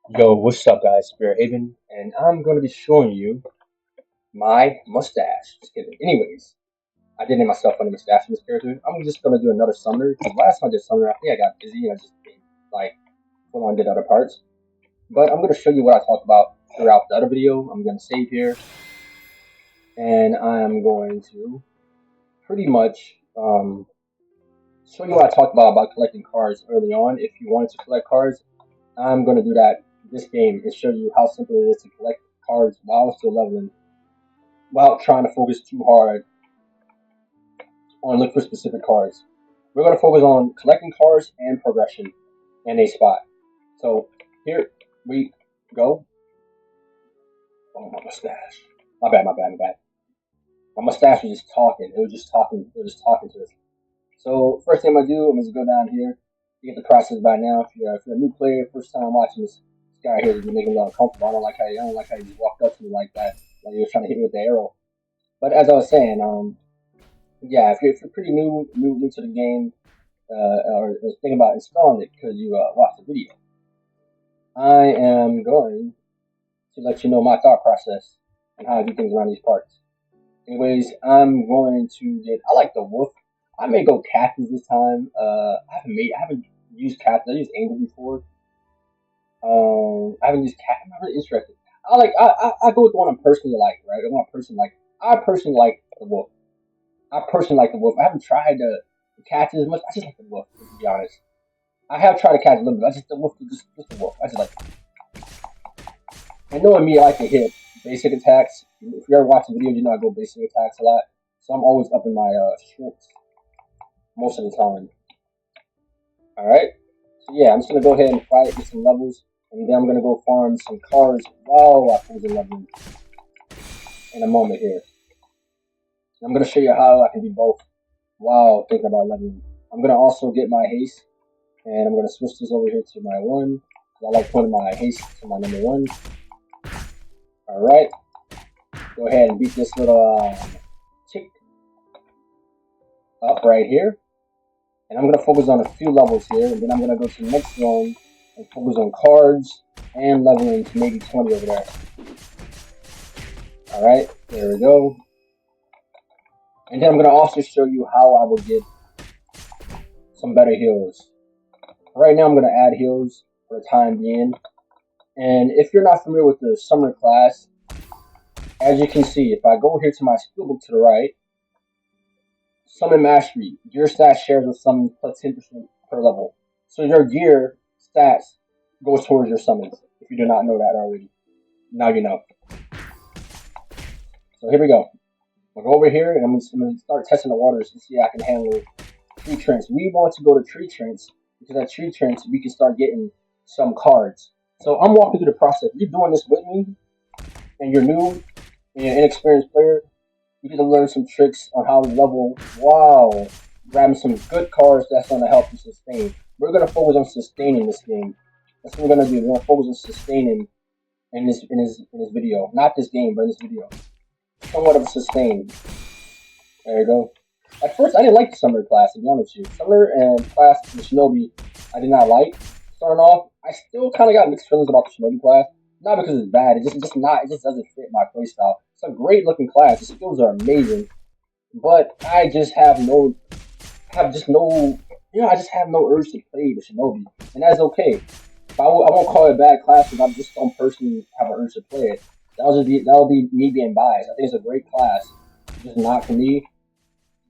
Yo, what's up, guys? Spirit Haven, and I'm going to be showing you my mustache. Just kidding. Anyways, I did name myself on the mustache in this character. I'm just going to do another summoner because last time I did summoner, I think I got busy and I just like full on did other parts. But I'm going to show you what I talked about throughout the other video. I'm going to save here, and I'm going to pretty much show you what I talked about collecting cards early on. If you wanted to collect cards, I'm going to do that this game and show you how simple it is to collect cards while still leveling, without trying to focus too hard on look for specific cards. We're going to focus on collecting cards and progression in a spot. So here we go. Oh, my mustache. My bad. My mustache was just talking. It was just talking. It was just talking to us. So first thing I'm gonna do, I'm gonna go down here. You get the process by now. If you're a new player, first time watching this guy here, you're making me a little uncomfortable. I don't like how you just walked up to me like that, like you were trying to hit me with the arrow. But as I was saying, yeah, if you're pretty new to the game, or thinking about installing it because you watched the video, I am going to let you know my thought process and how I do things around these parts. Anyways, I'm going to get. I like the wolf. I may go cactus this time. I haven't used cactus. I used angel before. I haven't used cactus. I'm not really interested. I go with the one I'm personally like, right? The one I personally like the wolf. I haven't tried the cactus as much. I just like the wolf, to be honest. I have tried to catch a little bit. I just the wolf, just the wolf. I just like. And knowing me, I like to hit basic attacks. If you ever watch the videos, you know I go basic attacks a lot. So I'm always up in my strengths most of the time. All right. So yeah, I'm just gonna go ahead and fight, get some levels, and then I'm gonna go farm some cards while I pose a level in a moment here. So I'm gonna show you how I can do both while thinking about leveling. I'm gonna also get my haste, and I'm gonna switch this over here to my one. I like putting my haste to my number one. All right. Go ahead and beat this little chick up right here. And I'm going to focus on a few levels here, and then I'm going to go to the next zone and focus on cards and leveling to maybe 20 over there. Alright, there we go. And then I'm going to also show you how I will get some better heals. Right now I'm going to add heals for the time being. And if you're not familiar with the summoner class, as you can see, if I go here to my skill book to the right, Summon Mastery, gear stats shares with summons plus 10% per level. So your gear stats goes towards your summons. If you do not know that already, now you know. So here we go. I'll go over here and I'm going to start testing the waters to see how I can handle tree trends. We want to go to tree trends because at tree trends we can start getting some cards. So I'm walking through the process. If you're doing this with me and you're new and you're an inexperienced player, you get to learn some tricks on how to level while grabbing some good cards that's going to help you sustain. We're going to focus on sustaining this game. That's what we're going to do. We're going to focus on sustaining in this video. Not this game, but in this video. Somewhat of a sustain. There you go. At first, I didn't like the Summoner class, to be honest with you. Summoner and class the Shinobi, I did not like. Starting off, I still kind of got mixed feelings about the Shinobi class. Not because it's bad, it just doesn't fit my playstyle. It's a great looking class. The skills are amazing, but I just have no, I just have no urge to play the Shinobi, and that's okay. I won't call it a bad class because I just don't personally have an urge to play it. That'll be me being biased. I think it's a great class, just not for me.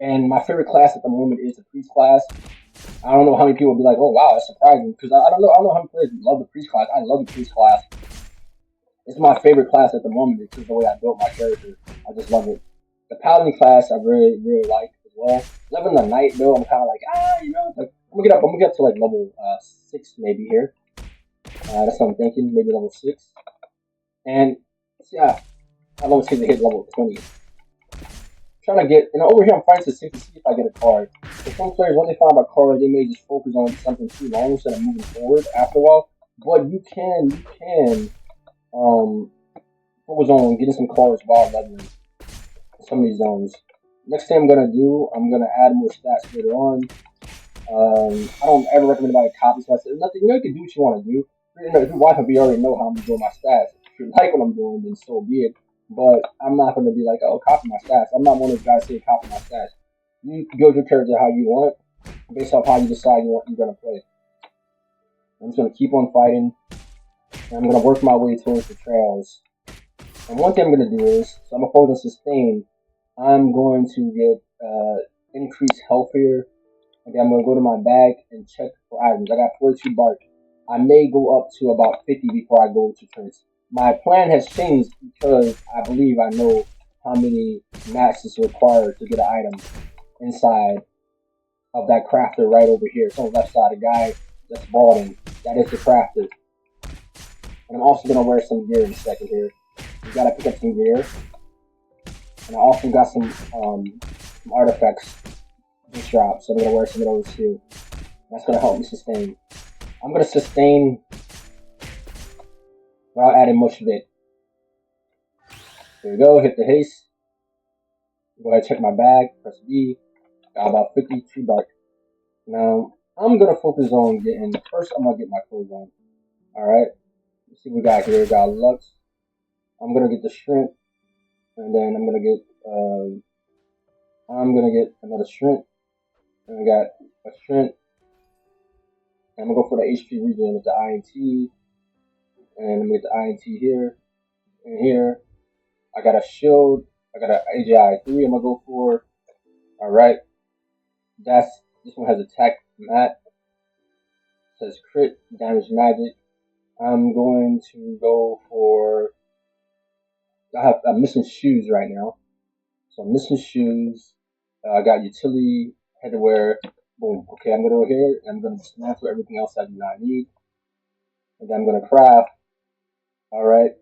And my favorite class at the moment is the priest class. I don't know how many people will be like, "Oh wow, that's surprising," because I don't know. I don't know how many players love the priest class. I love the priest class. It's my favorite class at the moment because the way I built my character. I just love it. The paladin class I really like as well. Living the knight build, I'm kind of like like I'm gonna get up to like level 6 maybe here. That's what I'm thinking, maybe level 6. And yeah, I love to hit level 20. Trying to get, over here I'm fighting to see if I get a card. For some players, when they find a card, they may just focus on something too long instead of moving forward after a while. But you can focus on getting some cards while leveling some of these zones. Next thing I'm gonna do, I'm gonna add more stats later on. I don't ever recommend buying copies. So I said nothing. You can do what you want to do. You know, if you watch it, you already know how I'm doing my stats. If you like what I'm doing, then so be it. But I'm not gonna be like, oh, copy my stats. I'm not one of those guys saying copy my stats. You build your character how you want, based off how you decide you're gonna play. I'm just gonna keep on fighting, and I'm gonna work my way towards the trails. And one thing I'm gonna do is, so I'm gonna focus on sustain. I'm going to get increased health here, and then I'm gonna go to my bag and check for items. I got 42 bark. I may go up to about 50 before I go to Prince. My plan has changed because I believe I know how many mats is required to get an item inside of that crafter right over here. It's on the left side, a guy that's balding. That is the crafter. And I'm also gonna wear some gear in a second here. You gotta pick up some gear. And I also got some artifacts this drop, so I'm gonna wear some of those too. That's gonna help me sustain. I'm gonna sustain without adding much of it. There we go, hit the haste. Go ahead and check my bag, press B. Got about 52 bark. Now, I'm gonna focus on getting, first I'm gonna get my clothes on. Alright, let's see what we got here. We got Lux. I'm gonna get the shrimp, and then I'm gonna get another shrimp, and we got a shrimp. And I'm gonna go for the HP regen with the INT, and I'm gonna get the INT here and here. I got a shield. I got an AGI 3. I'm gonna go for. All right, this one has attack mat. It says crit damage magic. I'm going to go for. I'm missing shoes right now, so I'm missing shoes. I got utility headwear. Boom. Okay, I'm gonna go here and I'm gonna dismantle everything else I do not need, and then I'm gonna craft. All right.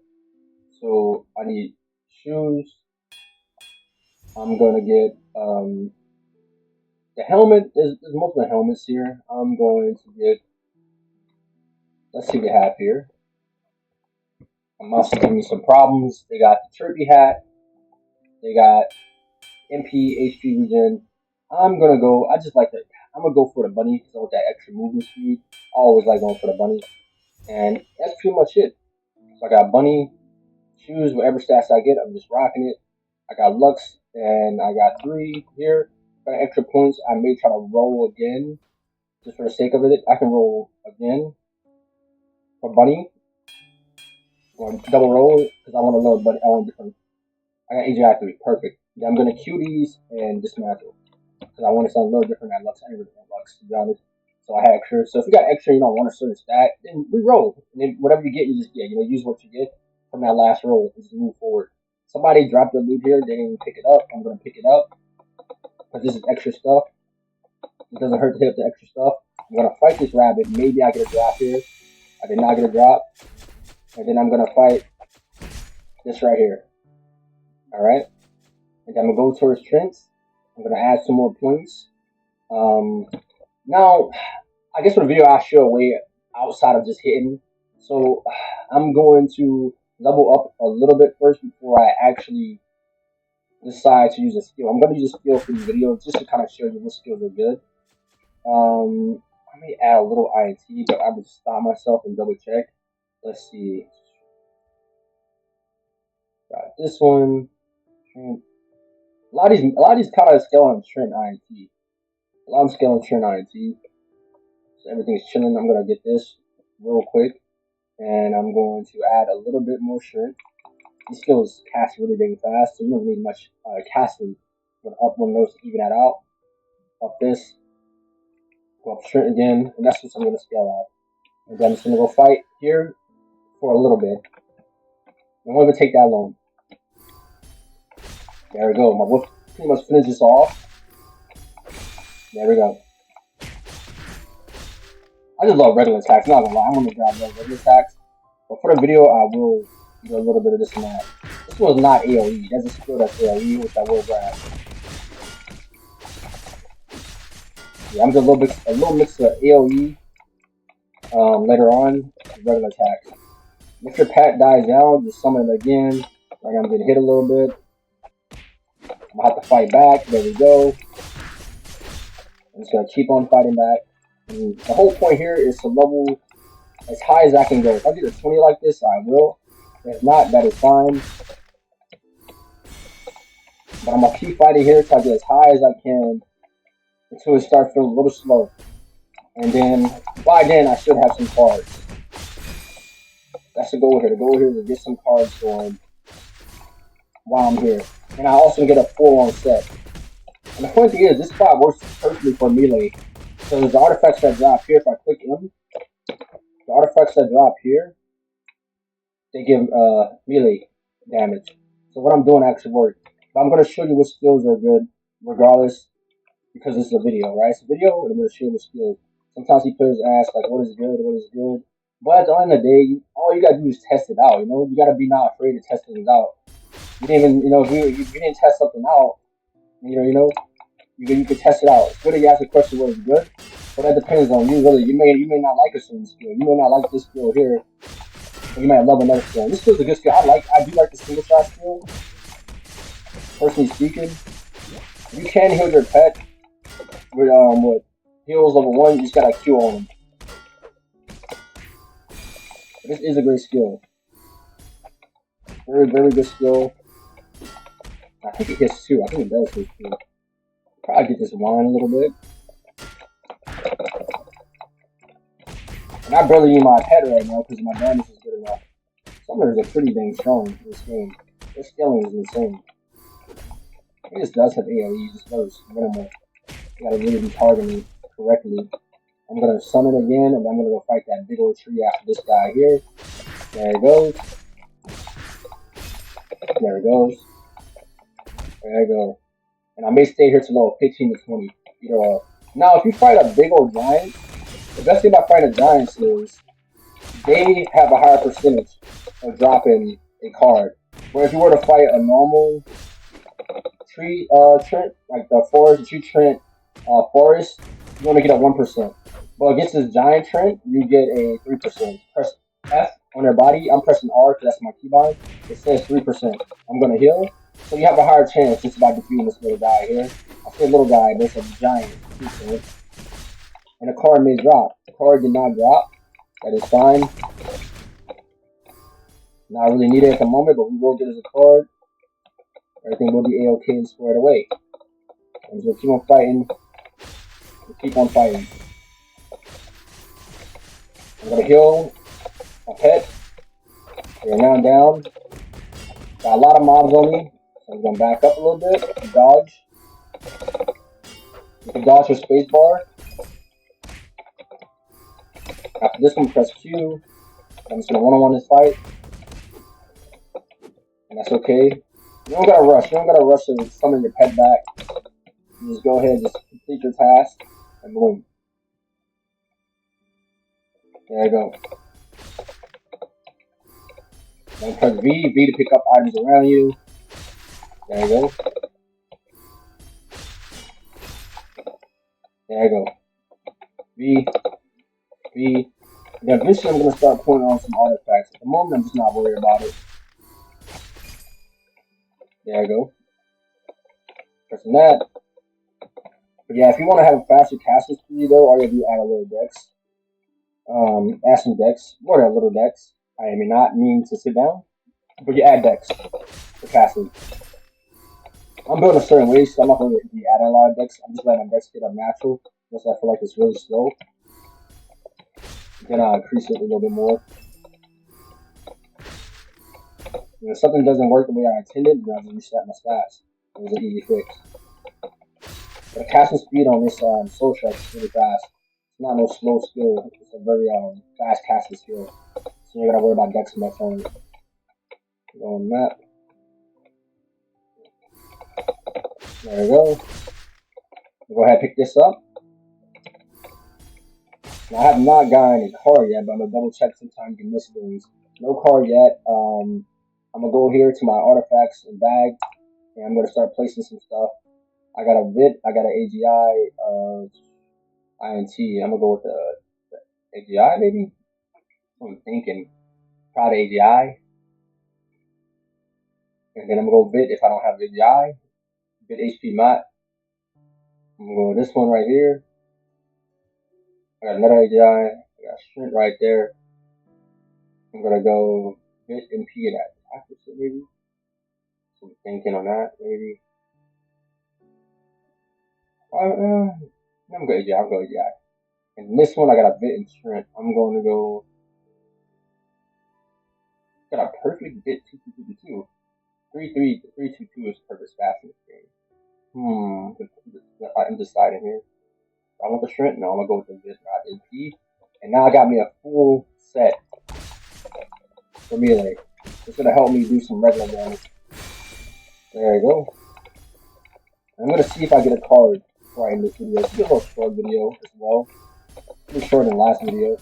So I need shoes. I'm gonna get the helmet. There's multiple helmets here. I'm going to get. Let's see what we have here. I'm also giving me some problems. They got the turkey hat. They got MP HP regen. I'm gonna go. I just like that. I'm gonna go for the bunny because I want that extra movement speed. I always like going for the bunny, and that's pretty much it. So I got bunny, shoes, whatever stats I get. I'm just rocking it. I got Lux, and I got 3 here. Got extra points. I may try to roll again, just for the sake of it. I can roll again for bunny, or double roll because I want a little bunny. I want different. I got AGI 3, perfect. Then I'm gonna queue these and dismantle because I want to sound a little different than Lux. I never did Lux, to be honest. So I had extra. So if you got extra, you don't want a certain stat, then re-roll. And then whatever you get, you just get. You know, use what you get from that last roll and just move forward. Somebody dropped the loot here. They didn't pick it up. I'm gonna pick it up because this is extra stuff. It doesn't hurt to hit the extra stuff. I'm gonna fight this rabbit. Maybe I get a drop here. I did not get a drop. And then I'm gonna fight this right here. All right. And then I'm gonna go towards Trent's. I'm gonna add some more points. Now, I guess for the video, I'll show a way outside of just hitting. So I'm going to level up a little bit first before I actually decide to use a skill. I'm going to use a skill for the video just to kind of show you what skills are good. I may add a little INT, but I would stop myself and double check. Let's see. Got this one. A lot of these kind of scale on Trent INT. A lot of scale on Trent INT. So everything's chilling. I'm gonna get this real quick, and I'm going to add a little bit more Trent. These skills cast really dang fast, so you don't need much casting. I'm gonna up one of those to even that out. Up this. Go up Trent again, and that's what I'm gonna scale out. And then I'm just gonna go fight here for a little bit. It won't even take that long. There we go. My whip pretty much finishes off. There we go. I just love regular attacks, not gonna lie. I'm gonna grab those regular attacks. But for the video, I will do a little bit of this and that. This one's not AoE. That's a skill that's AoE, which I will grab. Yeah, I'm just a little mix of AoE later on, regular attacks. If your pet dies down, just summon it again. Like I'm getting hit a little bit. I'm gonna have to fight back. There we go. I'm just gonna keep on fighting back. And the whole point here is to level as high as I can go. If I get a 20 like this, I will. If not, that is fine. But I'm gonna keep fighting here till I get as high as I can until it starts feeling a little slow. And then by then I should have some cards. That's the goal here. The goal here is to get some cards going while I'm here. And I also get a full-on set. And the funny thing is, this spot works perfectly for melee. So the artifacts that drop here, if I click M, the artifacts that drop here, they give melee damage. So what I'm doing actually works. But I'm going to show you what skills are good, regardless, because this is a video, right? It's a video, and I'm going to show you the skills. Sometimes players ask, like, what is good, what is good? But at the end of the day, all you got to do is test it out, you know? You got to be not afraid to test things out. You didn't even, you know, if you didn't test something out, you know, you can test it out. It's good to ask the question what is good, but that depends on you, really. You may not like a certain skill. You may not like this skill here, but you might love another skill. This skill's a good skill. I do like the single shot skill. Personally speaking, you can heal your pet with heals level 1. You just got a Q on him. But this is a great skill. Very, very good skill. I think it hits too. I think it does hit too. Probably get this wine a little bit. And I barely use my pet right now because my damage is good enough. Summoners are pretty dang strong in this game. Their scaling is insane. I think this does have AoE, just knows minimal. You gotta really be targeting correctly. I'm gonna summon again, and I'm gonna go fight that big old tree after this guy here. There it goes. There it goes. There you go. And I may stay here till level 15 to 20. Either or. Now, if you fight a big old giant, the best thing about fighting giants is they have a higher percentage of dropping a card. Where if you were to fight a normal tree trent, like the forest, the tree trent forest, you only get a 1%. But against this giant trent, you get a 3%. Press F on their body. I'm pressing R because that's my keybind. It says 3%. I'm gonna heal. So you have a higher chance just by defeating this little guy here. I say little guy, but it's a giant. And a card may drop. The card did not drop. That is fine. Not really needed at the moment, but we will get as a card. Everything will be A-OK and squared away. And we'll keep on fighting. We'll keep on fighting. I'm gonna heal my pet. We're now down. Got a lot of mobs on me. So I'm gonna back up a little bit. Dodge. You can dodge your spacebar. After this one, press Q. I'm just gonna one-on-one this fight. And that's okay. You don't gotta rush. You don't gotta rush to summon your pet back. You just go ahead and just complete your task. And boom. There you go. Then press V to pick up items around you. There you go. There you go. V. And then eventually I'm going to start putting on some artifacts. At the moment, I'm just not worried about it. There you go. Pressing that. But yeah, if you want to have a faster casting speed though, all you do is add a little dex. Add some dex. More than a little dex. I may not mean to sit down. But you add dex for casting. I'm building a certain way, so I'm not going to be adding a lot of dex. I'm just letting my dex get up natural. Unless I feel like it's really slow. Then I'll increase it a little bit more. And if something doesn't work the way I intended, then I'll just reset my stats. It was an easy fix. But the casting speed on this soul strike is really fast. It's not no slow skill. It's a very fast casting skill. So you gotta worry about dex much on it. Go on map. There we go. We'll go ahead and pick this up. Now, I have not gotten a card yet, but I'm gonna double check. Sometimes you miss things. No card yet. I'm gonna go here to my artifacts and bag, and I'm gonna start placing some stuff. I got a bit. I got an AGI, INT. I'm gonna go with the AGI maybe. I'm thinking probably AGI, and then I'm gonna go bit if I don't have AGI. Bit HP mat. I'm gonna go with this one right here. I got another AGI. I got Sprint right there. I'm gonna go bit MP and attack this shit maybe. Some thinking on that maybe. I'm gonna go AGI. I'm going to AGI. And this one I got a bit in strength. I'm going to go. Got a perfect bit 2 2 2 2. 3 3 3 2 2 is perfect stats in this game. I'm deciding here. I want the strength. No, I'm gonna go with the bit MP. And now I got me a full set for melee. It's gonna help me do some regular damage. There you go. I'm gonna see if I get a card before I end this video. It's a little short video as well. Pretty short than last video.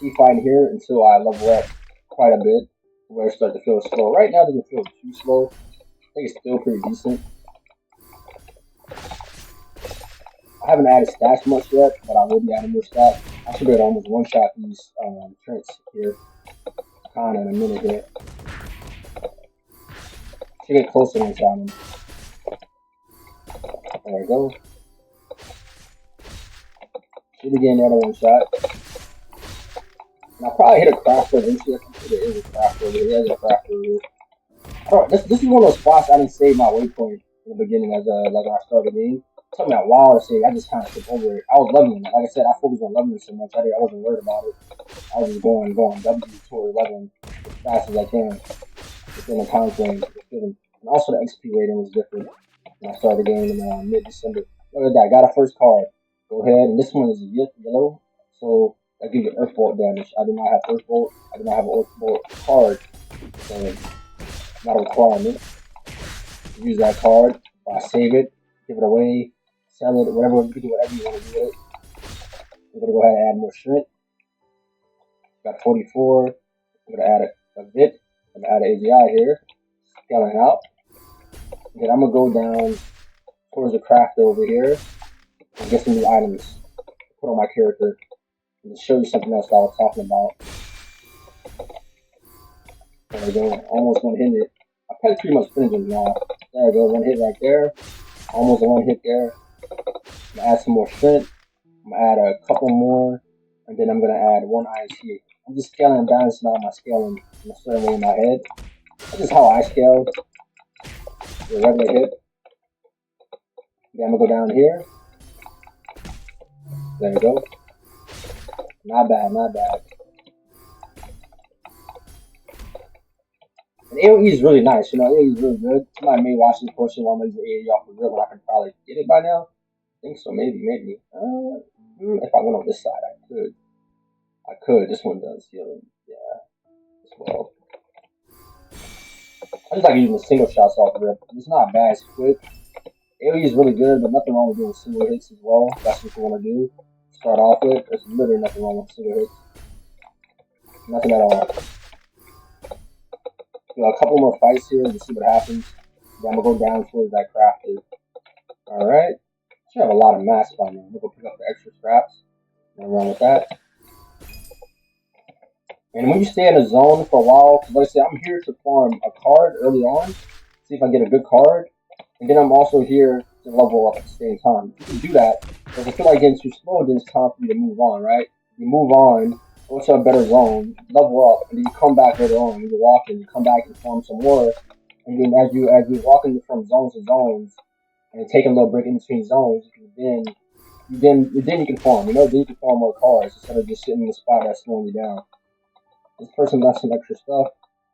Keep fighting here until I level up quite a bit, where it starts to feel slow. Right now it doesn't feel too slow. I think it's still pretty decent. I haven't added stats much yet, but I will be adding more stats. I should be able to almost one-shot these Trents here. Kinda in a minute here. Should get close to one-shotting them. There we go. Should be getting another one-shot. And I'll probably hit a crafter eventually. I think there is a crafter over here. There's a crafter over here. This is one of those spots I didn't save my waypoint in the beginning as like when I started the game. It took me a while to save. I just kind of skipped over it. I was leveling. Like I said, I focused on leveling so much. I wasn't worried about it. I was just going W toward leveling as fast as I can within the time frame. And also the XP rating was different when I started the game in mid-December. Look at that. Got a first card. Go ahead. And this one is yellow. So that gives you Earth Bolt damage. I do not have Earth Bolt. I do not have an Earth Bolt card. So not a requirement. Use that card. Or I save it, give it away, sell it, whatever. You can do whatever you want to do with it. I'm gonna go ahead and add more strength. Got 44. I'm gonna add a bit. I'm gonna add an AGI here. Scaling out. And then I'm gonna go down towards the craft over here and get some new items to put on my character and to show you something else that I was talking about. There we go. Almost one hit it. I probably pretty much finished it now. There we go. One hit right there. Almost a one hit there. I'm gonna add some more strength. I'm gonna add a couple more. And then I'm gonna add one INT. I'm just scaling and balancing out my scaling in a certain way in my head. This is how I scale. The regular hit. Then I'm gonna go down here. There we go. Not bad, not bad. And AoE is really nice, you know, AoE is really good. Somebody may watch this portion while I'm using AoE off the rip, but I can probably get it by now. I think so, maybe. If I went on this side, I could. This one does healing, yeah, as well. I just like using the single shots off the rip. It's not bad, it's quick. AoE is really good, but nothing wrong with doing single hits as well. That's what you want to do. Start off with. There's literally nothing wrong with single hits. Nothing at all. A couple more fights here to see what happens. Then I'm gonna go down towards that crafter. Alright. Should have a lot of mats by now. I'm gonna go pick up the extra scraps and run with that. And when you stay in a zone for a while, because like I said, I'm here to farm a card early on, see if I get a good card, and then I'm also here to level up at the same time. You can do that, but if you feel like getting too slow, then it's time for you to move on, right? You move on, go to a better zone, level up, and then you come back later on. You're walking, you come back and farm some more, and then as you're walking from zones to zones, and taking a little break in between zones, then you can farm. You know, then you can farm more cards instead of just sitting in the spot that's slowing you down. This person got some extra stuff.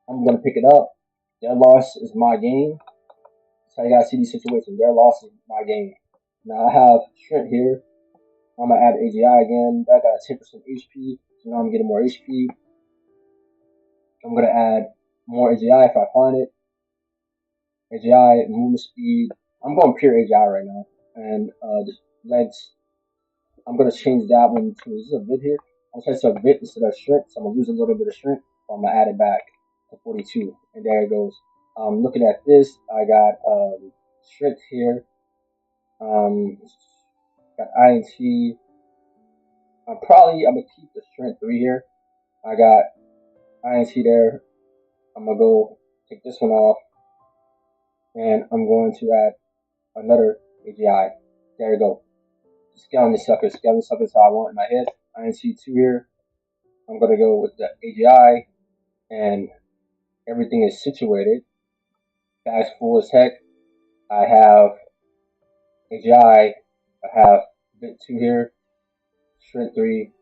I'm gonna pick it up. Their loss is my gain. That's how you gotta see these situations. Their loss is my gain. Now I have strength here. I'm gonna add AGI again. I got a 10% HP, so now I'm getting more HP. I'm gonna add more AGI if I find it. AGI, movement speed. I'm going pure AGI right now. And the legs, I'm gonna change that one to, is this a bit here? I'm going to set a bit instead of strength, so I'm gonna lose a little bit of strength. So I'm gonna add it back to 42, and there it goes. Looking at this, I got strength here. Got INT. I'm gonna keep the strength 3 here. I got INT there. I'm gonna go take this one off, and I'm going to add another AGI. There we go. Scaling the suckers how I want in my head. INT 2 here. I'm gonna go with the AGI, and everything is situated. Bag's full as heck. I have AGI. I have bit 2 here, shrink 3,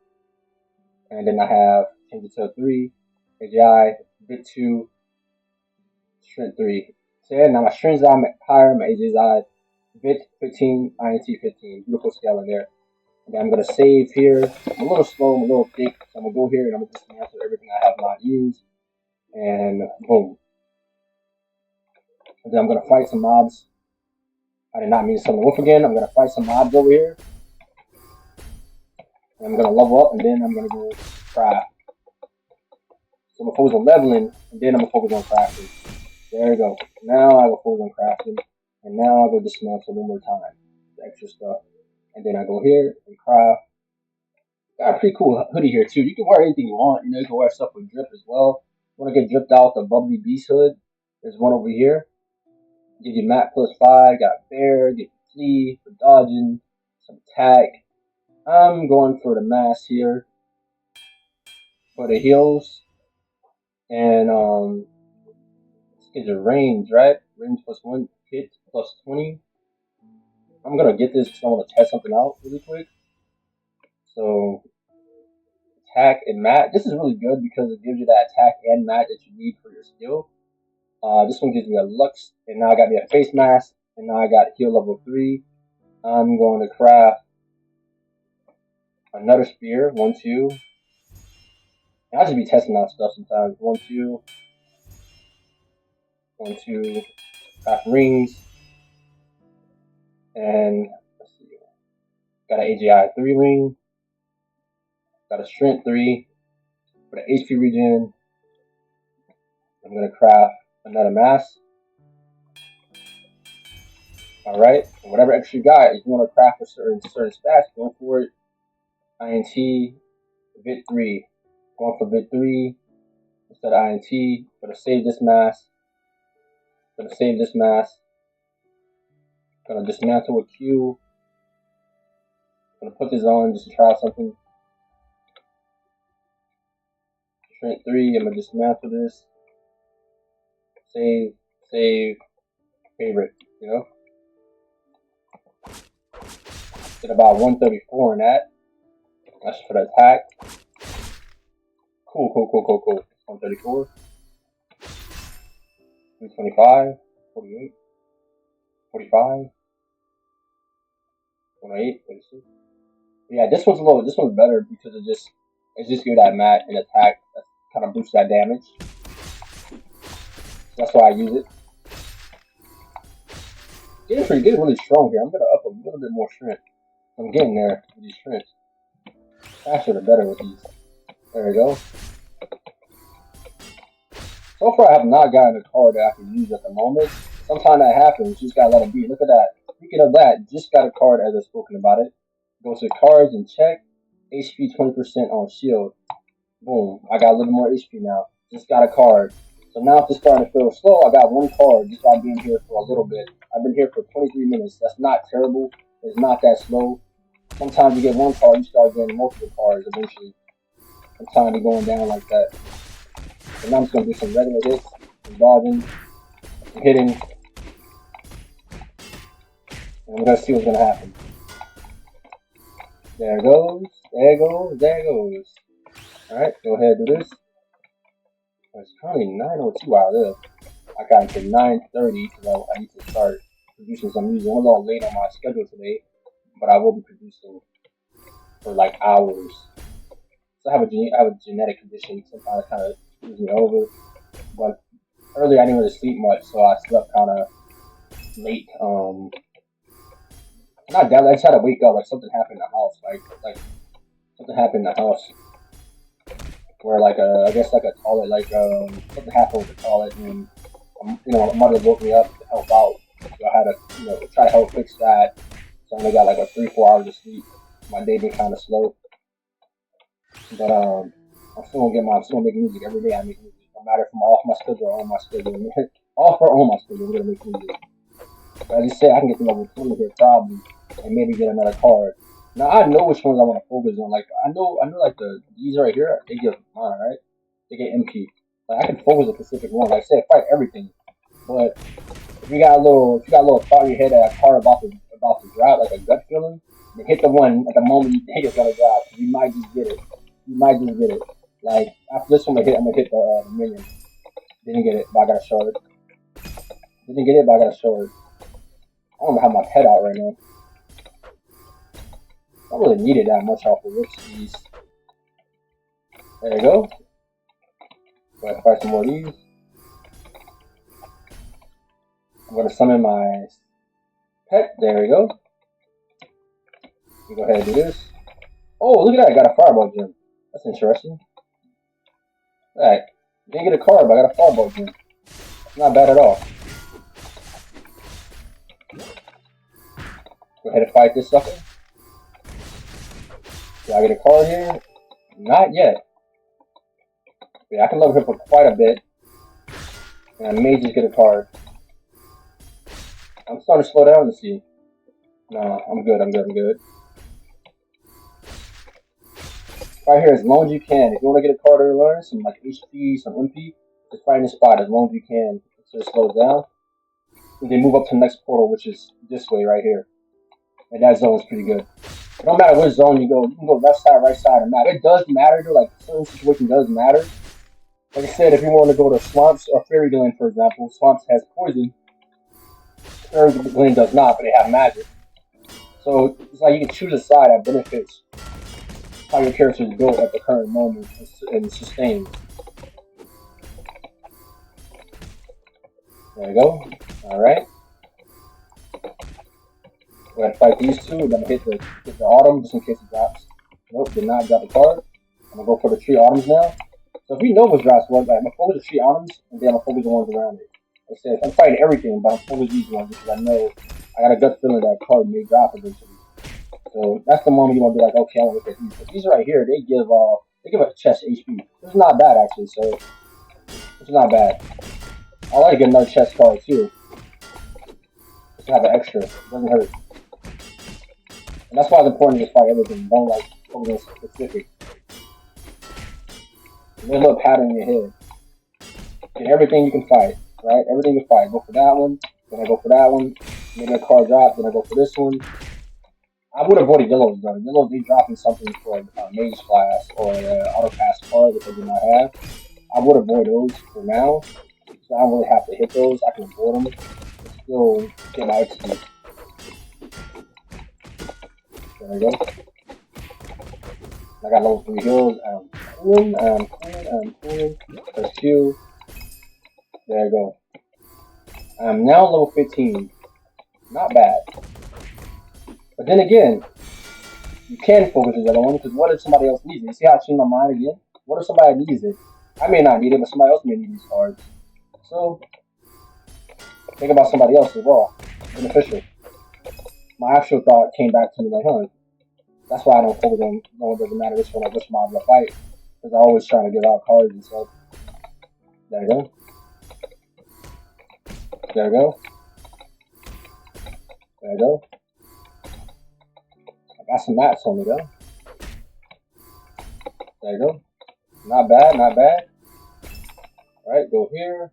and then I have change it to 3. AGI, bit 2, shrink 3. So yeah, now my strings are higher, my AGI, bit 15, INT 15. Beautiful scale in there. And then I'm gonna save here. I'm a little slow, I'm a little thick, so I'm gonna go here and I'm gonna dismantle everything I have not used. And boom. And then I'm gonna fight some mobs. I did not mean to summon the wolf again. I'm gonna fight some mobs over here. And I'm gonna level up, and then I'm gonna go craft. So I'm gonna focus on leveling, and then I'm gonna focus on crafting. There we go. Now I go focus on crafting, and now I go dismantle one more time. The extra stuff. And then I go here and craft. Got a pretty cool hoodie here too. You can wear anything you want. You know, you can wear stuff with drip as well. Want to get dripped out the bubbly beast hood? There's one over here. Give you map +5. Got bear. Get flea for dodging. Some attack. I'm going for the mask here for the heals. And this is a range, right? Range +1, hit +20. I'm gonna get this because I want to test something out really quick. So attack and mat. This is really good because it gives you that attack and mat that you need for your skill. This one gives me a lux, and now I got me a face mask, and now I got heal level 3. I'm going to craft another spear, 1, 2. And I'll just be testing out stuff sometimes. 1, 2. 1, 2. Craft rings. And let's see. Got an AGI 3 ring. Got a strength 3 for the HP regen. I'm gonna craft another mask. Alright, and whatever extra you got, if you want to craft for certain stats, go for it. INT, bit 3. Going for bit 3 instead of INT. Gonna save this mask. Gonna save this mask. Gonna dismantle with Q. Gonna put this on just to try something. Shrink 3, I'm gonna dismantle this. Save, favorite, you know? Get about 134 in that. That's for the attack. Cool. 134. 325. 48. 45. 108. 36. Yeah, this one's better because it's just good at mat and attack. That kind of boosts that damage. So that's why I use it. Getting really strong here. I'm gonna up a little bit more strength. I'm getting there with these strengths. Faster the better with these. There we go. So far, I have not gotten a card that I can use at the moment. Sometimes that happens. You just gotta let it be. Look at that. Speaking of that, just got a card as I've spoken about it. Go to cards and check. HP 20% on shield. Boom. I got a little more HP now. Just got a card. So now if it's starting to feel slow, I got one card just by being here for a little bit. I've been here for 23 minutes. That's not terrible. It's not that slow. Sometimes you get one card, you start getting multiple cards eventually. Sometimes you're going down like that. So now I'm just going to do some regular hits, some dodging, some hitting. And we're going to see what's going to happen. There it goes. There it goes. There it goes. Alright, go ahead and do this. It's currently 9:02 out of this. I got into 9:30 because I need to start producing some music. I'm a little late on my schedule today, but I will be producing for like hours. So I have a genetic condition. Sometimes it kind of screws me over. But earlier I didn't really sleep much, so I slept kind of late. Not that I just had to wake up. Like something happened in the house. Like something happened in the house. Where like I guess like a toilet, like something happened with the toilet, and my mother woke me up to help out. So I had to try to help fix that. So I only got like a 3-4 hours of sleep. My day been kind of slow, but I'm still gonna make music every day. I make music, no matter if I'm off my schedule or on my schedule. Off or on my schedule, I'm gonna make music. But as you said, I can get to level 20 here probably, and maybe get another card. Now I know which ones I want to focus on. Like I know like these right here, they give mana, right? They get MP. Like I can focus on a specific one. Like I said, fight everything. But if you got a little thought in your head that a card about to drop, like a gut feeling, then hit the one at the moment you think it's gonna drop. You might just get it. You might just get it. Like after this one, I'm gonna hit the minion. Didn't get it, but I got a shard. Didn't get it, but I got a shard. I don't have my pet out right now. I don't really need it that much off of whoopsies. There you go. Go ahead and fight some more of these. I'm gonna summon my pet. There we go. We go ahead and do this. Oh, look at that! I got a fireball gem. That's interesting. Alright. Didn't get a card, but I got a fireball gem. Not bad at all. Go ahead and fight this sucker. Do I get a card here? Not yet. Yeah, I can level him for quite a bit. And I may just get a card. I'm starting to slow down to see. No, I'm good. Right here, as long as you can. If you want to get a card or learn some like HP, some MP, just fight in the spot as long as you can. So it slows down. And then move up to the next portal, which is this way right here. And that zone is pretty good. It don't matter which zone you can go left side, right side, and map. It does matter though, like certain situations does matter. Like I said, if you want to go to swamps or fairy glen, for example, swamps has poison. Fairy glen does not, but they have magic. So it's like you can choose a side that benefits how your character is built at the current moment and sustains. There you go. Alright. We're gonna fight these two. We're gonna hit the autumn just in case it drops. Nope, did not drop a card. I'm gonna go for the tree autumns now. So if we know what drops what, like, I'm gonna focus the tree autumns and then I'm gonna focus the ones around it. Like I said, I'm fighting everything, but I'm focusing these ones because I know I got a gut feeling that card may drop eventually. So that's the moment you want to be like, okay, I want to look at these. But these right here, they give a chest HP. This is not bad actually. So it's not bad. I like to get another chest card too. Just to have an extra. It doesn't hurt. And that's why it's important to just fight everything. Don't like focus on specific. There's a little pattern in your head. Get everything you can fight, right? Everything you can fight. Go for that one. Then I go for that one. Maybe a card drop. Then I go for this one. I would avoid yellows though. Yellows, they dropping something for mage class or auto pass card that they do not have. I would avoid those for now. So I don't really have to hit those. I can avoid them. And still get my XP. There we go. I got level 3 heals. I'm cooling. Press Q. There you go. I'm now level 15. Not bad. But then again, you can focus on the other one because what if somebody else needs it? You see how I changed my mind again? What if somebody needs it? I may not need it, but somebody else may need these cards. So, think about somebody else as well. Beneficial. My actual thought came back to me like, huh. That's why I don't focus on, no, it doesn't matter which mob I fight. Because I'm always trying to give out cards and stuff. There you go. There you go. There you go. I got some mats on me though. There you go. Not bad, not bad. Alright, go here.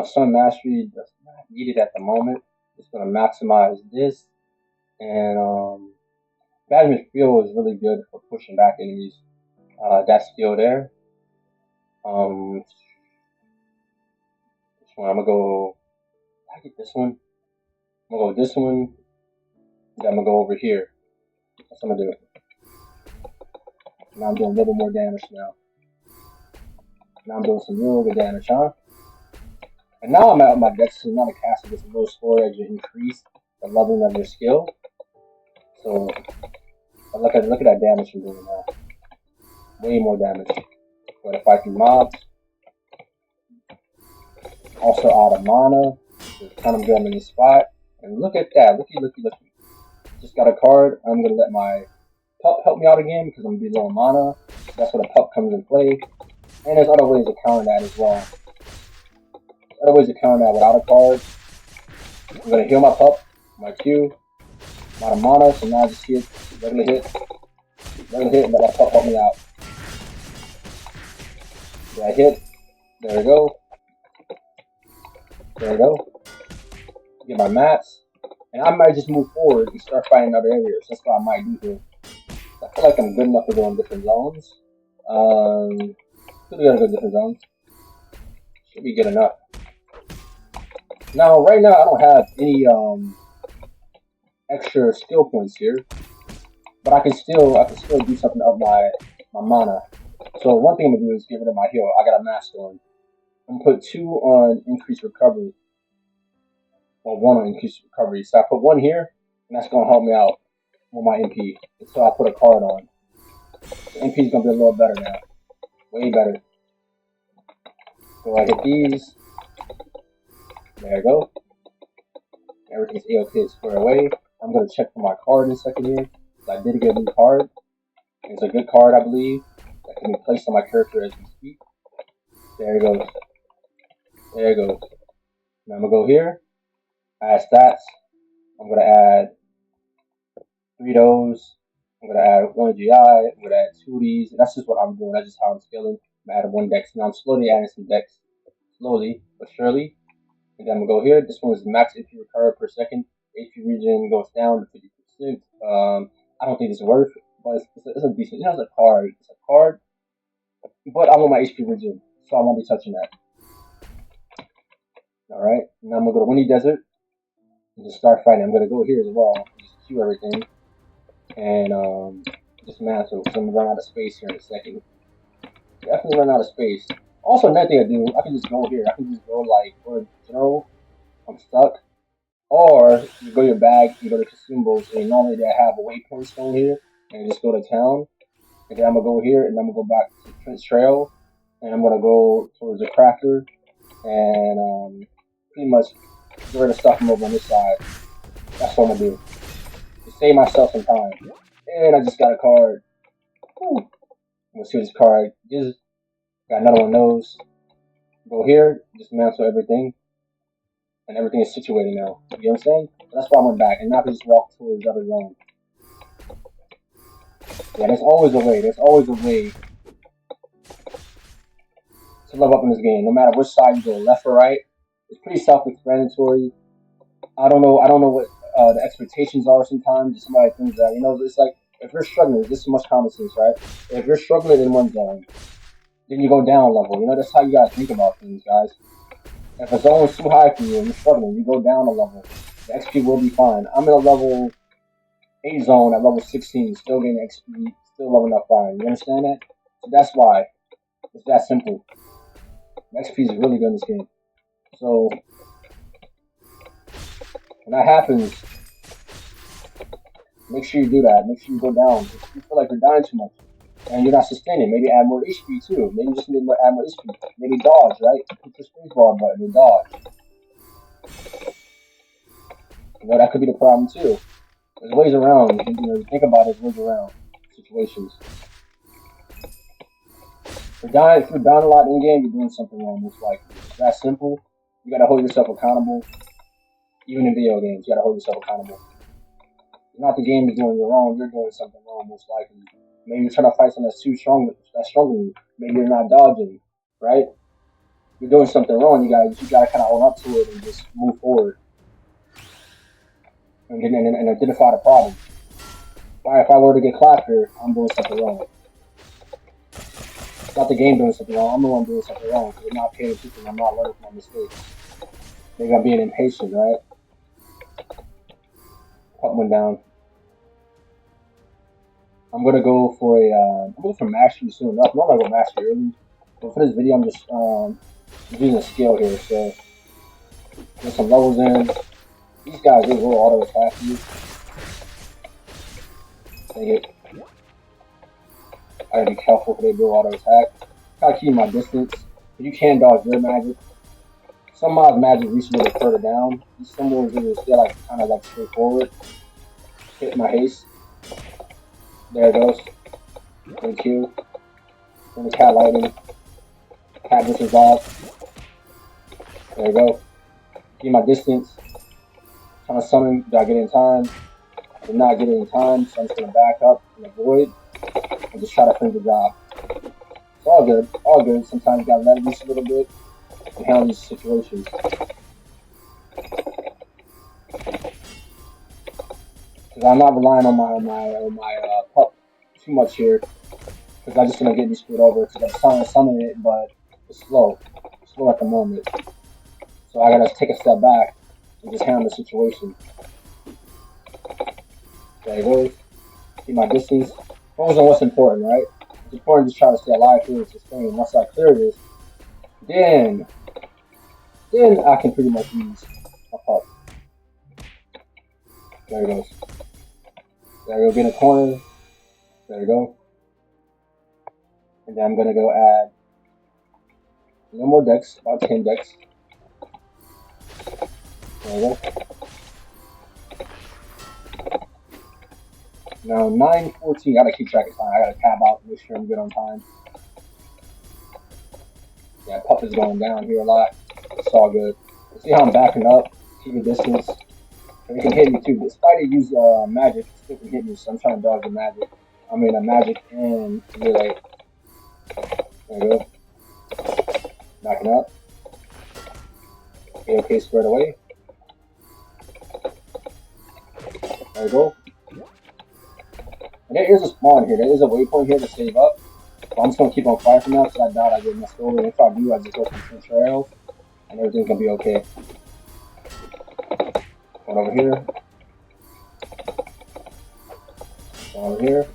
Sun Mastery does not need it at the moment. Just gonna maximize this. And Badminton Field is really good for pushing back enemies. That skill there. Which one? I'm gonna go. I get this one. I'm gonna go with this one. Then I'm gonna go over here. That's what I'm gonna do. Now I'm doing a little more damage now. Now I'm doing some real good damage, huh? And now I'm at my dexterity. Now the caster gets a little slower as you increase the leveling of your skill. So look at that damage I'm doing now. Way more damage. Go to fight these mobs. Also out of mana. Just kind of good in this spot. And look at that. Looky. Just got a card. I'm gonna let my pup help me out again because I'm gonna be low on mana. That's where the pup comes in play. And there's other ways to counter that as well. Other ways to counter that without a card. I'm gonna heal my pup, my Q. A lot of mana, so now I just hit regular hit, and let that help me out. Did I hit? There we go. There we go. Get my mats. And I might just move forward and start fighting other areas. That's what I might do here. I feel like I'm good enough to go in different zones. Should be able to go different zones. Should be good enough. Now, right now, I don't have any extra skill points here, but I can still do something to up my mana. So one thing I'm gonna do is get rid of my heal. I got a mask on. I'm gonna put 2 on increased recovery. Well, 1 on increased recovery. So I put 1 here, and that's gonna help me out with my MP. So I put a card on. The MP is gonna be a little better now. Way better. So I hit these. There I go. Everything's A-OK square away. I'm gonna check for my card in a second here. So I did get a new card. It's a good card, I believe, that can be placed on my character as we speak. There it goes. There it goes. Now I'm gonna go here. Add stats. I'm gonna add 3 of those. I'm gonna add 1 GI. I'm gonna add 2 of these. And that's just what I'm doing. That's just how I'm scaling. I'm adding 1 dex. Now I'm slowly adding some dex. Slowly but surely. And then I'm gonna go here. This one is max HP recover per second. HP regen goes down to 50%. I don't think it's worth it, but it's a decent. You know, it's a card. It's a card. But I want my HP regen, so I won't be touching that. Alright. Now I'm gonna go to Windy Desert and just start fighting. I'm gonna go here as well. Just queue everything. And dismantle. So I'm gonna run out of space here in a second. Definitely run out of space. Also, another thing I do, I can just go here. I can just go like, for general, I'm stuck. Or you go to your bag, you go to consumables, and normally they have a waypoint stone here, and just go to town. And then I'm gonna go here, and I'm gonna go back to Prince Trail, and I'm gonna go towards the crafter, and pretty much get rid of stuff from over on this side. That's what I'm gonna do. To save myself some time. And I just got a card. Whew. I'm gonna see what this card is. Got another one of those. Go here, dismantle everything. And everything is situated now. You know what I'm saying? That's why I went back. And now I can just walk towards the other zone. Yeah, there's always a way. There's always a way to level up in this game. No matter which side you go, left or right. It's pretty self-explanatory. I don't know what the expectations are sometimes. Somebody thinks that, you know, it's like, if you're struggling, this is much common sense, right? If you're struggling in one zone, then you go down a level. You know, that's how you gotta think about things, guys. If a zone is too high for you and you're struggling, you go down a level. The XP will be fine. I'm in a level 8 zone at level 16, still getting XP, still leveling up fine. You understand that? So that's why. It's that simple. The XP is really good in this game. So, when that happens, make sure you do that. Make sure you go down. If you feel like you're dying too much and you're not sustaining, maybe add more HP too. Maybe just need to add more HP. Maybe dodge, right? Put your space bar button and dodge. You know, that could be the problem too. There's ways around. You know, you think about it, there's ways around situations. If you're dying a lot in game, you're doing something wrong, most likely. It's that simple. You gotta hold yourself accountable. Even in video games, you gotta hold yourself accountable. It's not the game is doing you wrong, you're doing something wrong, most likely. Maybe you're trying to fight something that's stronger than you. Maybe you're not dodging, right? You're doing something wrong. You gotta kind of own up to it and just move forward, and identify the problem. If I were to get clapped here, I'm doing something wrong. It's not the game doing something wrong. I'm the one doing something wrong because I'm not paying attention. I'm not learning from my mistakes. Maybe I'm being impatient, right? Put one down. I'm gonna go for mastery soon enough. I'm not gonna go mastery early, but for this video, I'm just using a skill here. So get some levels in. These guys, they will auto attack you. Dang it! I gotta be careful if they will auto attack. Gotta keep my distance. You can dodge their magic. Some mods magic reaches a little further down. These symbols, they're like kind of like straightforward. Hit my haste. There it goes. Thank you. Then the cat lighting. Cat distance off. There you go. Keep my distance. Trying to summon. Do I get in time? did not get any time, so I'm just gonna back up and avoid and just try to finish the job. It's all good, all good. Sometimes you gotta let it loose a little bit and handle these situations. Because I'm not relying on my pup too much here. Because I'm just gonna get me screwed over. Because I'm trying to summon it, but it's slow. It's slow at the moment. So I gotta take a step back and just handle the situation. There it goes. See my distance. Focus on what's important, right? It's important to try to stay alive here and sustain. Once I clear this, then I can pretty much use a pup. There it goes. There we go. Get in a corner. There we go. And then I'm gonna go add a little more decks, about 10 decks. There we go. Now 9:14. I gotta keep track of time. I gotta tab out to make sure I'm good on time. Yeah, pup is going down here a lot. It's all good. See how I'm backing up, keep a distance. And it can hit me too. Despite it use magic, it still can hit me. So I'm trying to dodge the magic. I mean, magic and relay. There we go. Backing up. Okay, squared away. There we go. And there is a spawn here. There is a waypoint here to save up. So I'm just gonna keep on fighting for now because I doubt I get messed over. And if I do, I just go for 2 trails and everything's gonna be okay. Going over here. Going over here.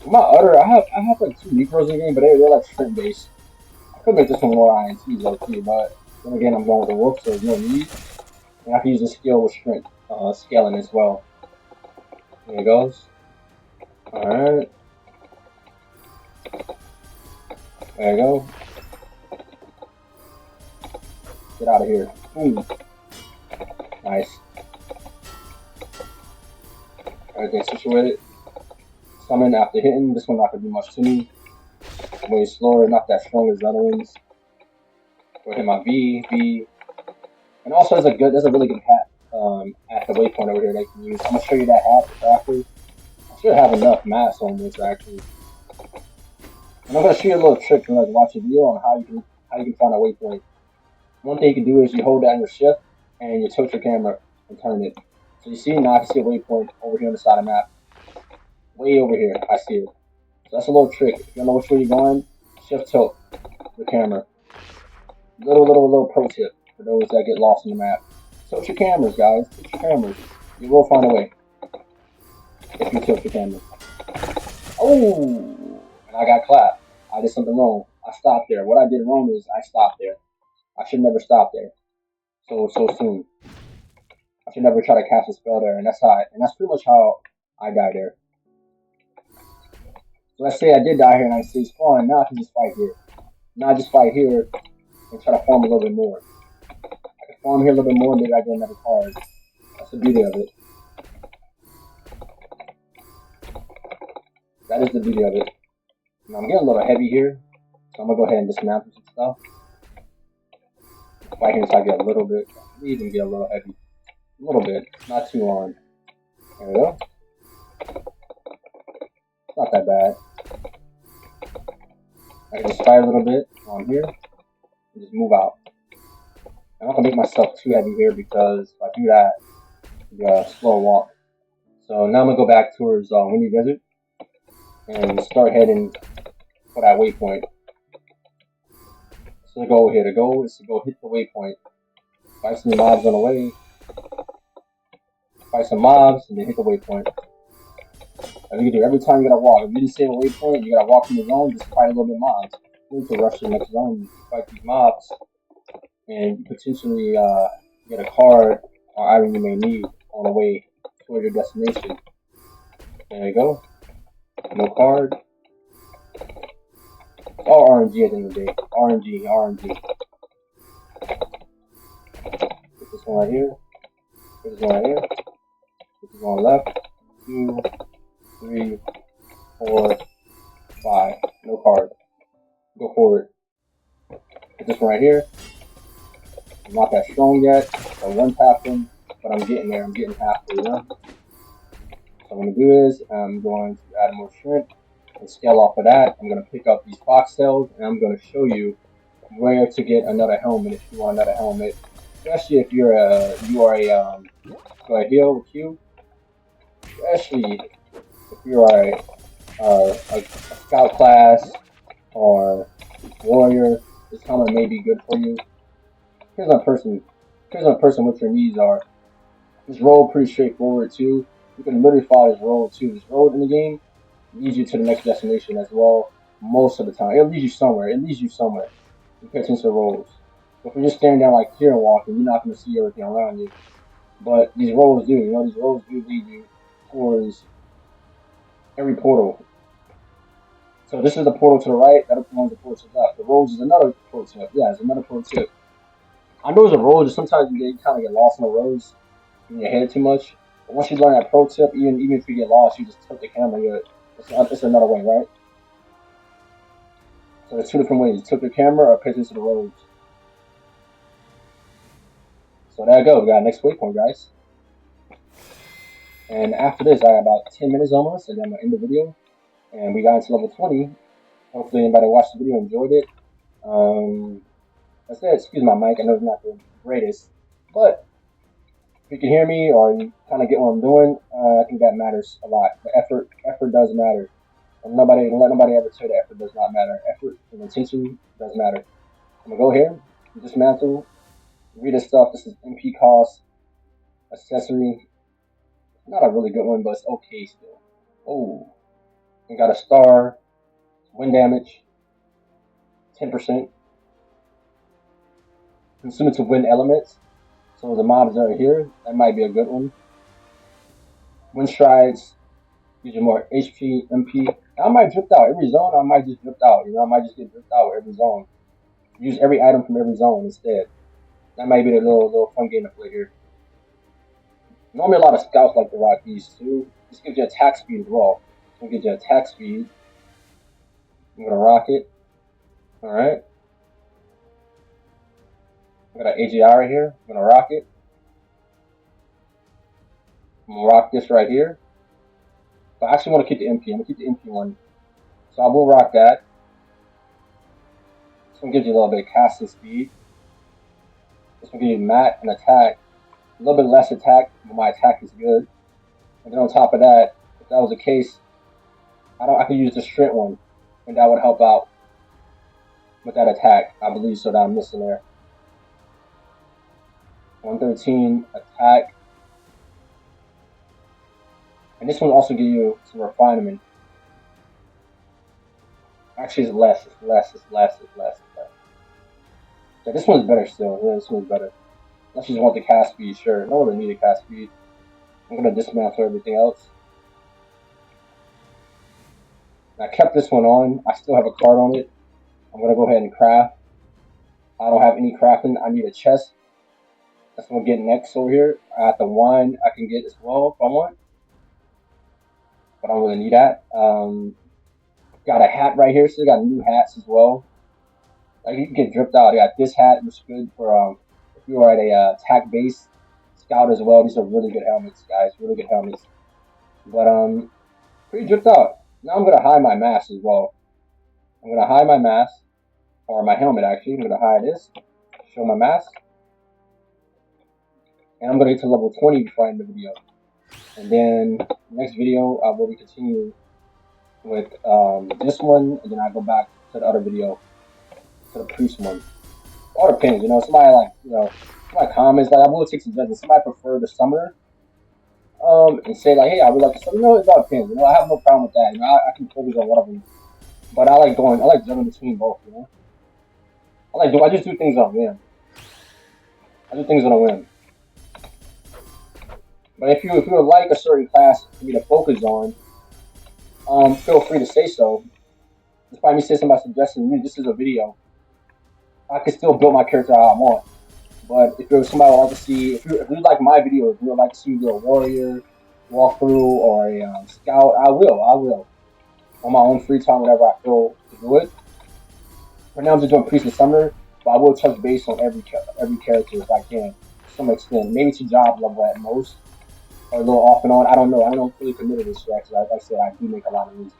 My udder, I have like 2 necros in the game, but they're like sprint based. I could make this one more INT low key, but then again I'm going with the wolf, so there's no need. And I can use the skill with sprint scaling as well. There it goes. Alright. There you go. Get out of here. Ooh. Nice. Everything situated. Summon after hitting. This one not gonna do much to me. Way slower, not that strong as the other ones. Go hit my V. And also there's a really good hat at the waypoint over here that you can use. I'm gonna show you that hat after. I should have enough mass on this actually. And I'm gonna show you a little trick and like watch a video on how you can find a waypoint. One thing you can do is you hold down your shift and you tilt your camera and turn it. So you see now I can see a waypoint over here on the side of the map. Way over here, I see it. So that's a little trick. If you don't know which way you're going, shift tilt your camera. Little pro tip for those that get lost in the map. Tilt your cameras, guys. Tilt your cameras. You will find a way. If you tilt your camera. Oh! And I got clapped. I did something wrong. I stopped there. What I did wrong is I stopped there. I should never stop there. So soon. I should never try to cast a spell there, and that's pretty much how I died there. So let's say I did die here and I stay spawn, now I can just fight here. Now I just fight here and try to farm a little bit more. I can farm here a little bit more, maybe I get another card. That's the beauty of it. That is the beauty of it. Now I'm getting a little heavy here, so I'm gonna go ahead and dismantle some stuff. Fight here until I get a little bit, even get a little heavy. A little bit, not too on. There we go. It's not that bad. I can just fight a little bit on here and just move out. I'm not gonna make myself too heavy here because if I do that, it'll be a slow walk. So now I'm gonna go back towards Windy Desert and start heading for that waypoint. So the goal here, the goal is to go hit the waypoint, fight some mobs on the way, fight some mobs, and then hit the waypoint. As you can do every time you gotta walk. If you didn't save a waypoint, you gotta walk in the zone, just fight a little bit mobs. You need to rush to the next zone, you fight these mobs, and potentially get a card or item you may need on the way toward your destination. There you go. No card. All RNG at the end of the day. RNG. Put this one right here. Put this one right here. Put this one left. 2, 3, 4, 5. No card. Go forward. Put this one right here. I'm not that strong yet. So one tap him. but I'm getting there. I'm getting halfway, you know? So what I'm going to do is I'm going to add more shrimp and scale off of that. I'm going to pick up these foxtails and I'm going to show you where to get another helmet if you want another helmet. Especially if you are a heal with Q. Especially if you are a scout class or warrior, this helmet may be good for you. Here's on person what your needs are. This road pretty straightforward too. You can literally follow this road too. This road in the game leads you to the next destination as well. Most of the time, it leads you somewhere. You pay attention to the roads. But if you're just standing down like here and walking, you're not going to see everything around you. But these roads do. You know, these roads do lead you towards every portal. So this is the portal to the right. That belongs to the portal to the left. The roads is another pro tip. Yeah, it's another pro tip. I know there's a road. Sometimes you kind of get lost on the roads in your head too much. But once you learn that pro tip, even if you get lost, you just tilt the camera. It's another way, right? So there's two different ways: tilt the camera or pay attention to the roads. So there you go. We got next waypoint, guys. And after this, I got about 10 minutes almost, and then I'm gonna end the video. And we got into level 20. Hopefully, anybody watched the video enjoyed it. That's it. Excuse my mic. I know it's not the greatest, but if you can hear me or you kind of get what I'm doing, I think that matters a lot. The effort does matter. And don't let nobody ever tell you that effort does not matter. Effort and intention does matter. I'm gonna go here, dismantle, read this stuff. This is MP cost, accessory. Not a really good one, but it's okay still. Oh, we got a star, wind damage, 10%. Consume it to wind elements. So the mobs are here. That might be a good one. Wind strides, gives you more HP, MP. I might drift out every zone. I might just drift out. You know, I might just get drift out every zone. Use every item from every zone instead. That might be the little fun game to play here. Normally, a lot of scouts like to rock these too. This gives you attack speed as well. It's gonna give you attack speed. I'm gonna rock it. All right. I got an AGI right here. I'm gonna rock it. I'm gonna rock this right here. But I actually want to keep the MP. I'm gonna keep the MP one. So I will rock that. This one gives you a little bit of casting speed. This one gives you mat and attack. A little bit less attack, but my attack is good. And then on top of that, if that was the case, I could use the strength one, and that would help out with that attack. I believe so that I'm missing there. 113 attack. And this one also give you some refinement. Actually, it's less. So this one's better still. Yeah, this one's better. Unless you just want the cast speed, sure. No one need a cast speed. I'm gonna dismantle everything else. I kept this one on. I still have a card on it. I'm gonna go ahead and craft. I don't have any crafting. I need a chest. That's what I'm getting next over here. I got the wine I can get as well if I want. But I don't really need that. Got a hat right here. Still got new hats as well. Like you can get dripped out. I got this hat, which is good for if you are at a attack base scout as well. These are really good helmets, guys. Really good helmets. But pretty dripped out. Now I'm gonna hide my mask as well. I'm gonna hide my mask, or my helmet actually. I'm gonna hide this. Show my mask. And I'm gonna get to level 20 before I end the video. And then next video I will be continuing with this one, and then I go back to the other video, to the priest one. All depends, you know. Somebody somebody comments like I will take some judgment. Somebody prefer the summoner, and say like, hey, I would like the summoner. You know, it all depends. You know, I have no problem with that. You know, I can focus on one of them, but I like jumping between both. You know, I just do things on a whim. I do things on a whim. But if you would like a certain class for me to focus on, feel free to say so. Despite me saying somebody suggesting this is a video, I can still build my character how I want. But if there's somebody would like to see, if you like my videos, you would like to see me do a warrior walkthrough or a scout, I will. On my own free time, whenever I feel to do it. For now, I'm just doing priest and summoner, but I will touch base on every character if I can. some extent. Maybe to job level at most, or a little off and on. I don't know. I don't fully commit to this yet. Like I said, I do make a lot of music,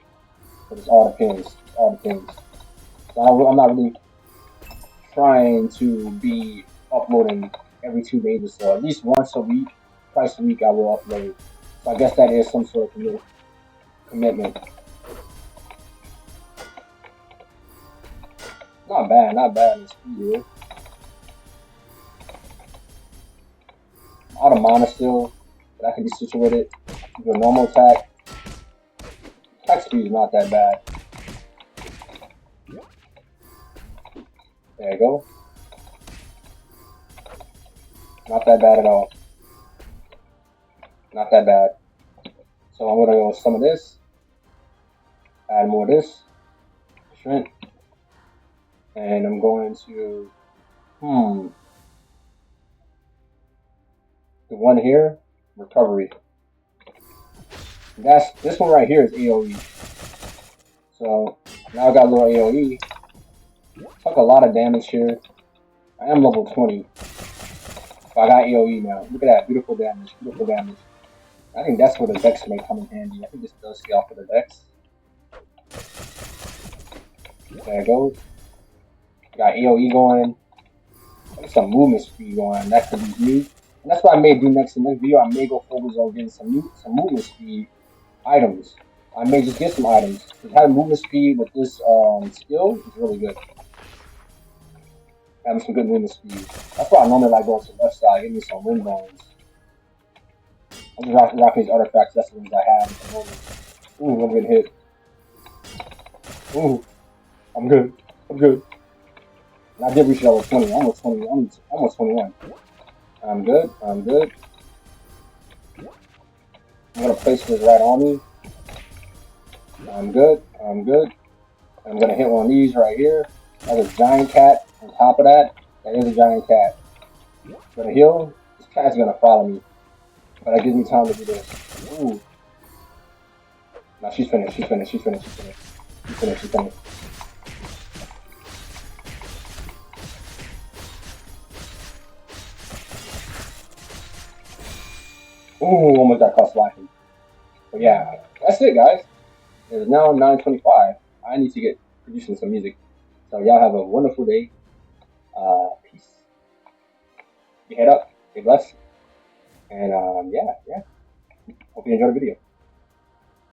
but it all depends. It all depends. So I'm not really trying to be uploading every 2 days or so. At least once a week, twice a week, I will upload. So I guess that is some sort of commitment. Not bad, not bad. It's here. Out of mana still, but I can be situated. Do a normal attack. Attack speed is not that bad. There you go. Not that bad at all. Not that bad. So I'm gonna go with some of this. Add more of this. Shrink. And I'm going to the one here, recovery. This one right here is AoE. So now I got a little AoE. Took a lot of damage here. I am level 20. So I got AoE now. Look at that, beautiful damage, beautiful damage. I think that's where the Dex may come in handy. I think this does stay off of the Dex. There it goes. Got AoE going. Some movement speed going. That could be huge. And that's what I may do next in this video. I may go focus on getting some movement speed items. I may just get some items. Because having movement speed with this skill is really good. Having some good movement speed. That's why I normally like going to the left side, give me some wind bones. I'm just rocking these artifacts. That's the ones I have at the moment. Ooh, I'm getting hit. Ooh, I'm good. I'm good. And I did reach level 20. I'm almost 20. I'm almost 21. I'm good. I'm good. I'm gonna place this right on me. I'm good. I'm good. I'm gonna hit one of these right here. That's a giant cat. On top of that, that is a giant cat. Gonna heal. This cat's gonna follow me, but that gives me time to do this. Ooh. Now she's finished. She's finished. She's finished. She's finished. She's finished. She's finished. Ooh, almost got caught slacking. But yeah, that's it, guys. It is now 9:25. I need to get producing some music. So y'all have a wonderful day. Peace. Your head up. Stay blessed. And yeah. Hope you enjoyed the video.